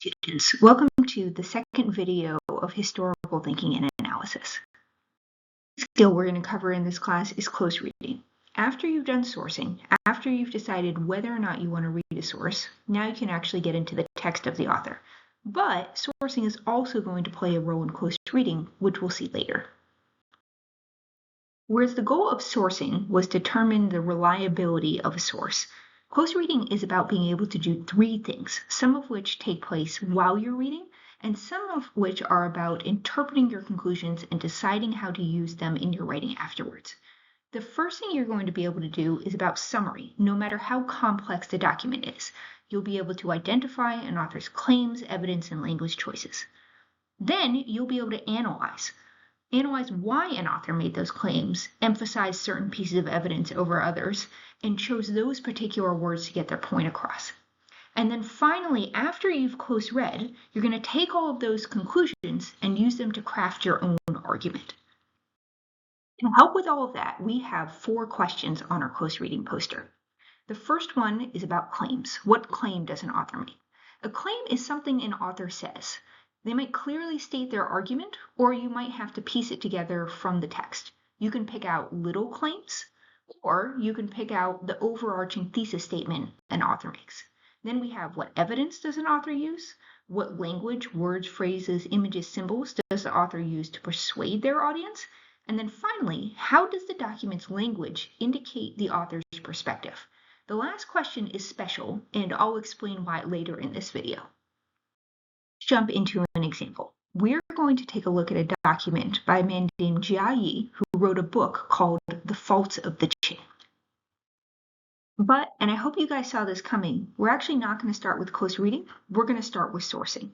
Students, welcome to the second video of historical thinking and analysis. The skill we're going to cover in this class is close reading. After you've done sourcing, after you've decided whether or not you want to read a source, now you can actually get into the text of the author. But sourcing is also going to play a role in close reading, which we'll see later. Whereas the goal of sourcing was to determine the reliability of a source, close reading is about being able to do three things, some of which take place while you're reading, and some of which are about interpreting your conclusions and deciding how to use them in your writing afterwards. The first thing you're going to be able to do is about summary, no matter how complex the document is. You'll be able to identify an author's claims, evidence, and language choices. Then you'll be able to analyze why an author made those claims, emphasize certain pieces of evidence over others, and chose those particular words to get their point across. And then finally, after you've close read, you're going to take all of those conclusions and use them to craft your own argument. To help with all of that, we have 4 questions on our close reading poster. The first one is about claims. What claim does an author make? A claim is something an author says. They might clearly state their argument, or you might have to piece it together from the text. You can pick out little claims, or you can pick out the overarching thesis statement an author makes. Then we have what evidence does an author use? What language, words, phrases, images, symbols does the author use to persuade their audience? And then finally, how does the document's language indicate the author's perspective? The last question is special, and I'll explain why later in this video. Let's jump into an example. We're going to take a look at a document by a man named Jia Yi, who wrote a book called The Faults of the Qin. But, and I hope you guys saw this coming, we're actually not going to start with close reading. We're going to start with sourcing.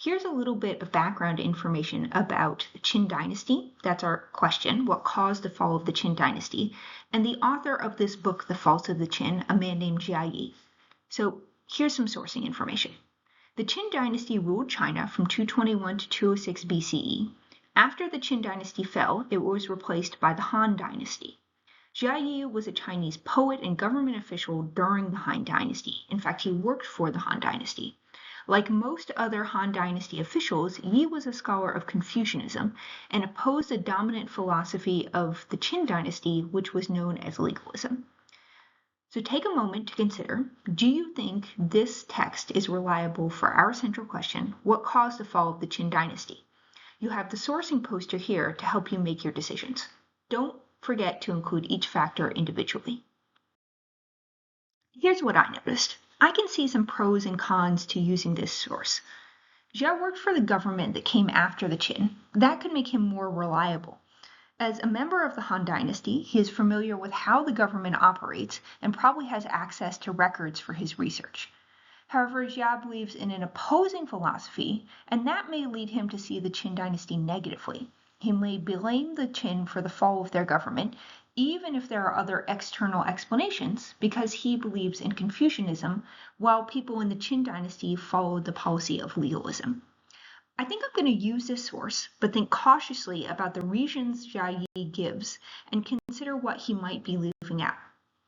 Here's a little bit of background information about the Qin dynasty. That's our question, what caused the fall of the Qin dynasty, and the author of this book, The Faults of the Qin, a man named Jia Yi. So here's some sourcing information. The Qin dynasty ruled China from 221 to 206 BCE. After the Qin dynasty fell, it was replaced by the Han dynasty. Jia Yi was a Chinese poet and government official during the Han dynasty. In fact, he worked for the Han dynasty. Like most other Han dynasty officials, Yi was a scholar of Confucianism and opposed the dominant philosophy of the Qin dynasty, which was known as legalism. So take a moment to consider, do you think this text is reliable for our central question, what caused the fall of the Qin dynasty? You have the sourcing poster here to help you make your decisions. Don't forget to include each factor individually. Here's what I noticed. I can see some pros and cons to using this source. Jia worked for the government that came after the Qin. That could make him more reliable. As a member of the Han dynasty, he is familiar with how the government operates and probably has access to records for his research. However, Jia believes in an opposing philosophy, and that may lead him to see the Qin dynasty negatively. He may blame the Qin for the fall of their government, even if there are other external explanations, because he believes in Confucianism, while people in the Qin dynasty followed the policy of legalism. I think I'm going to use this source, but think cautiously about the reasons Jia Yi gives and consider what he might be leaving out.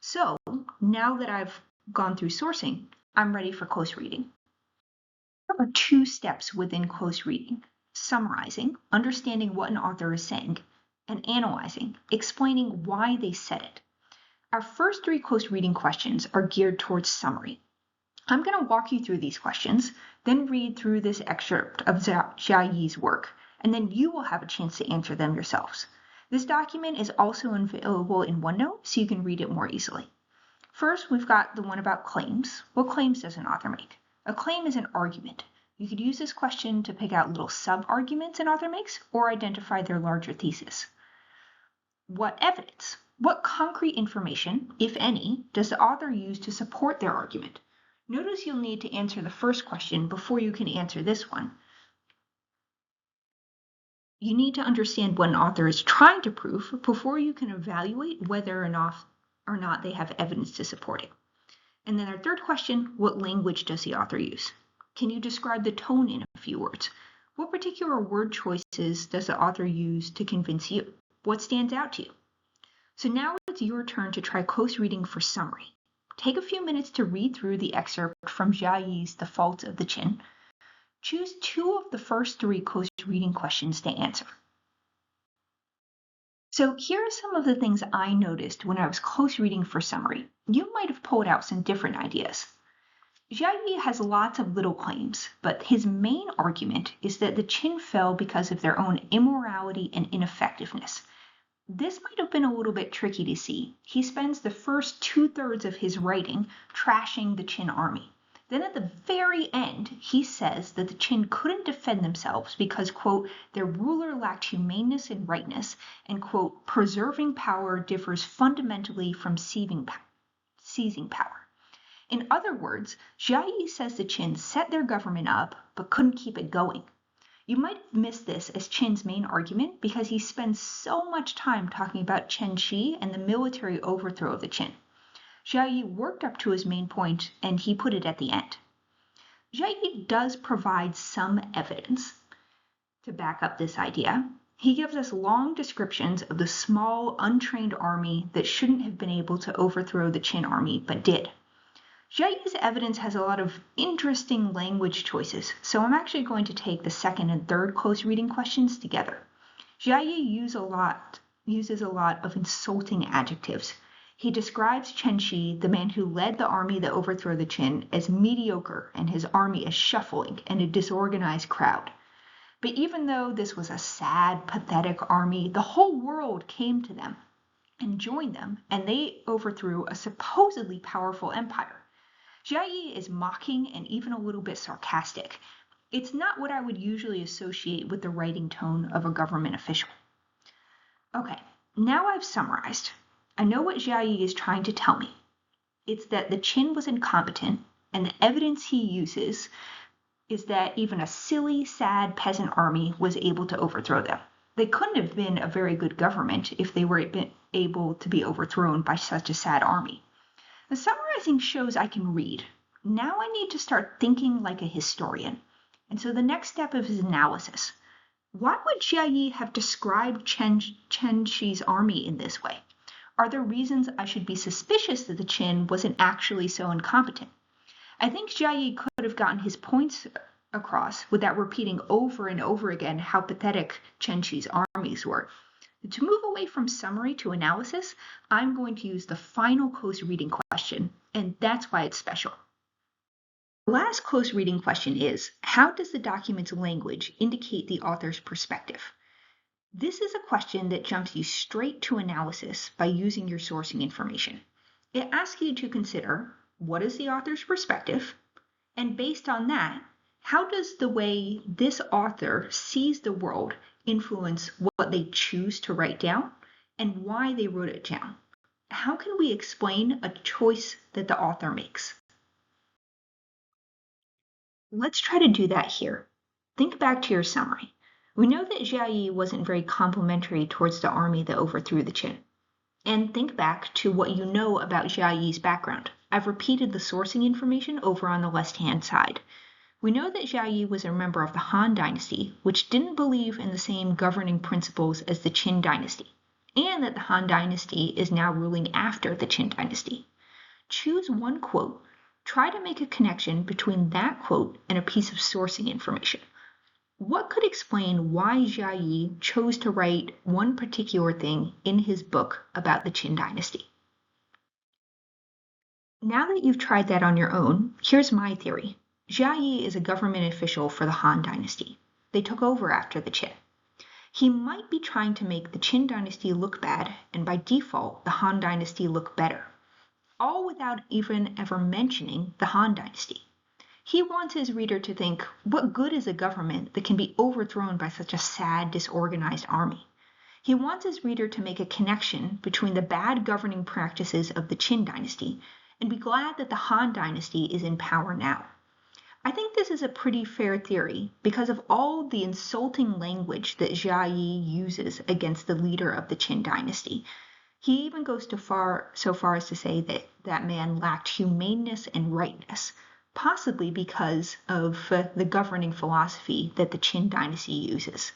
So, now that I've gone through sourcing, I'm ready for close reading. There are 2 steps within close reading: summarizing, understanding what an author is saying, and analyzing, explaining why they said it. Our first 3 close reading questions are geared towards summary. I'm going to walk you through these questions, then read through this excerpt of Jia Yi's work, and then you will have a chance to answer them yourselves. This document is also available in OneNote, so you can read it more easily. First, we've got the one about claims. What claims does an author make? A claim is an argument. You could use this question to pick out little sub-arguments an author makes, or identify their larger thesis. What evidence? What concrete information, if any, does the author use to support their argument? Notice you'll need to answer the first question before you can answer this one. You need to understand what an author is trying to prove before you can evaluate whether or not they have evidence to support it. And then our third question, what language does the author use? Can you describe the tone in a few words? What particular word choices does the author use to convince you? What stands out to you? So now it's your turn to try close reading for summary. Take a few minutes to read through the excerpt from Jia Yi's The Faults of the Qin. Choose two of the first three close reading questions to answer. So here are some of the things I noticed when I was close reading for summary. You might have pulled out some different ideas. Jia Yi has lots of little claims, but his main argument is that the Qin fell because of their own immorality and ineffectiveness. This might have been a little bit tricky to see. He spends the first 2/3 of his writing trashing the Qin army. Then at the very end, he says that the Qin couldn't defend themselves because, quote, their ruler lacked humaneness and rightness, and, quote, preserving power differs fundamentally from seizing power. In other words, Jia Yi says the Qin set their government up but couldn't keep it going. You might have missed this as Qin's main argument because he spends so much time talking about Chen Shi and the military overthrow of the Qin. Jia Yi worked up to his main point and he put it at the end. Jia Yi does provide some evidence to back up this idea. He gives us long descriptions of the small, untrained army that shouldn't have been able to overthrow the Qin army but did. Jia Yi's evidence has a lot of interesting language choices, so I'm actually going to take the second and third close reading questions together. Jia Yi uses a lot of insulting adjectives. He describes Chen Shi, the man who led the army that overthrew the Qin, as mediocre and his army as shuffling and a disorganized crowd. But even though this was a sad, pathetic army, the whole world came to them and joined them, and they overthrew a supposedly powerful empire. Jia Yi is mocking and even a little bit sarcastic. It's not what I would usually associate with the writing tone of a government official. Okay, now I've summarized. I know what Jia Yi is trying to tell me. It's that the Qin was incompetent, and the evidence he uses is that even a silly, sad peasant army was able to overthrow them. They couldn't have been a very good government if they were able to be overthrown by such a sad army. The summarizing shows I can read. Now I need to start thinking like a historian. And so the next step is analysis. Why would Jia Yi have described Chen Shi's army in this way? Are there reasons I should be suspicious that the Qin wasn't actually so incompetent? I think Jia Yi could have gotten his points across without repeating over and over again how pathetic Chen Shi's armies were. To move away from summary to analysis, I'm going to use the final close reading question, and that's why it's special. The last close reading question is, how does the document's language indicate the author's perspective? This is a question that jumps you straight to analysis by using your sourcing information. It asks you to consider, what is the author's perspective? And based on that, how does the way this author sees the world influence what they choose to write down and why they wrote it down? How can we explain a choice that the author makes? Let's try to do that here. Think back to your summary. We know that Jia Yi wasn't very complimentary towards the army that overthrew the Qin. And think back to what you know about Jia Yi's background. I've repeated the sourcing information over on the left-hand side. We know that Jia Yi was a member of the Han Dynasty, which didn't believe in the same governing principles as the Qin Dynasty, and that the Han Dynasty is now ruling after the Qin Dynasty. Choose one quote. Try to make a connection between that quote and a piece of sourcing information. What could explain why Jia Yi chose to write one particular thing in his book about the Qin Dynasty? Now that you've tried that on your own, here's my theory. Jia Yi is a government official for the Han Dynasty. They took over after the Qin. He might be trying to make the Qin Dynasty look bad, and by default, the Han Dynasty look better, all without even ever mentioning the Han Dynasty. He wants his reader to think, what good is a government that can be overthrown by such a sad, disorganized army? He wants his reader to make a connection between the bad governing practices of the Qin Dynasty and be glad that the Han Dynasty is in power now. I think this is a pretty fair theory because of all the insulting language that Jia Yi uses against the leader of the Qin Dynasty. He even goes so far as to say that that man lacked humaneness and rightness, possibly because of the governing philosophy that the Qin Dynasty uses,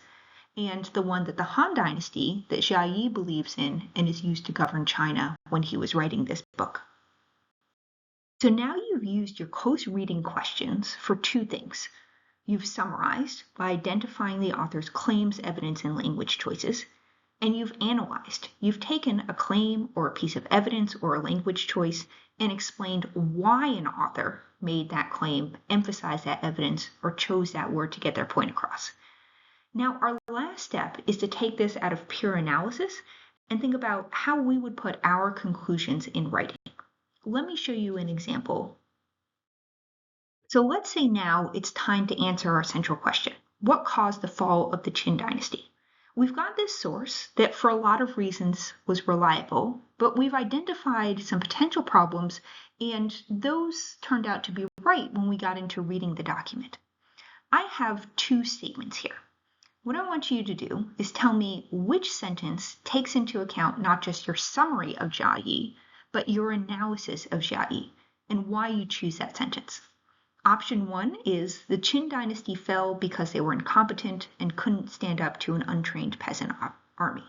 and the one that the Han Dynasty that Jia Yi believes in and is used to govern China when he was writing this book. So now you've used your close reading questions for two things. You've summarized by identifying the author's claims, evidence, and language choices. And you've analyzed. You've taken a claim or a piece of evidence or a language choice and explained why an author made that claim, emphasized that evidence, or chose that word to get their point across. Now, our last step is to take this out of pure analysis and think about how we would put our conclusions in writing. Let me show you an example. So let's say now it's time to answer our central question. What caused the fall of the Qin dynasty? We've got this source that for a lot of reasons was reliable, but we've identified some potential problems, and those turned out to be right when we got into reading the document. I have two statements here. What I want you to do is tell me which sentence takes into account not just your summary of Jia Yi, but your analysis of Jia Yi, and why you choose that sentence. Option 1 is the Qin dynasty fell because they were incompetent and couldn't stand up to an untrained peasant army.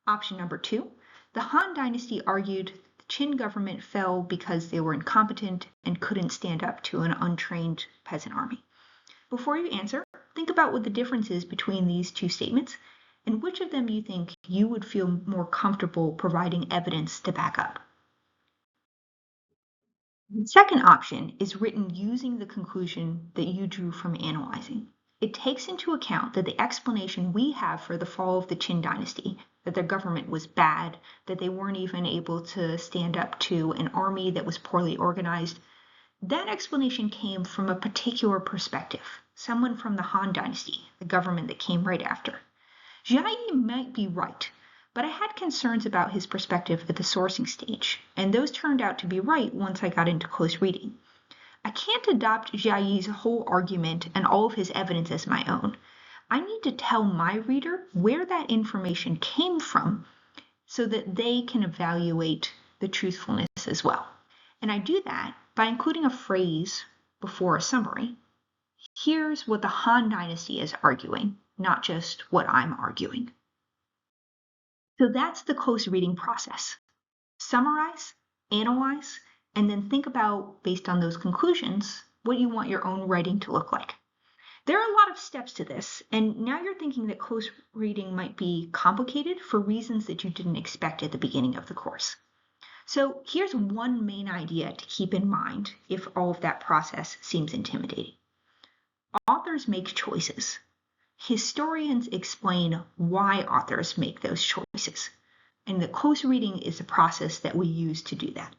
Option number 2, the Han dynasty argued the Qin government fell because they were incompetent and couldn't stand up to an untrained peasant army. Before you answer, think about what the difference is between these two statements and which of them you think you would feel more comfortable providing evidence to back up. The second option is written using the conclusion that you drew from analyzing. It takes into account that the explanation we have for the fall of the Qin dynasty, that their government was bad, that they weren't even able to stand up to an army that was poorly organized, that explanation came from a particular perspective, someone from the Han dynasty, the government that came right after. Jia Yi might be right, but I had concerns about his perspective at the sourcing stage, and those turned out to be right once I got into close reading. I can't adopt Jia Yi's whole argument and all of his evidence as my own. I need to tell my reader where that information came from so that they can evaluate the truthfulness as well. And I do that by including a phrase before a summary. Here's what the Han dynasty is arguing, not just what I'm arguing. So that's the close reading process. Summarize, analyze, and then think about, based on those conclusions, what you want your own writing to look like. There are a lot of steps to this, and now you're thinking that close reading might be complicated for reasons that you didn't expect at the beginning of the course. So here's one main idea to keep in mind if all of that process seems intimidating. Authors make choices. Historians explain why authors make those choices, and the close reading is the process that we use to do that.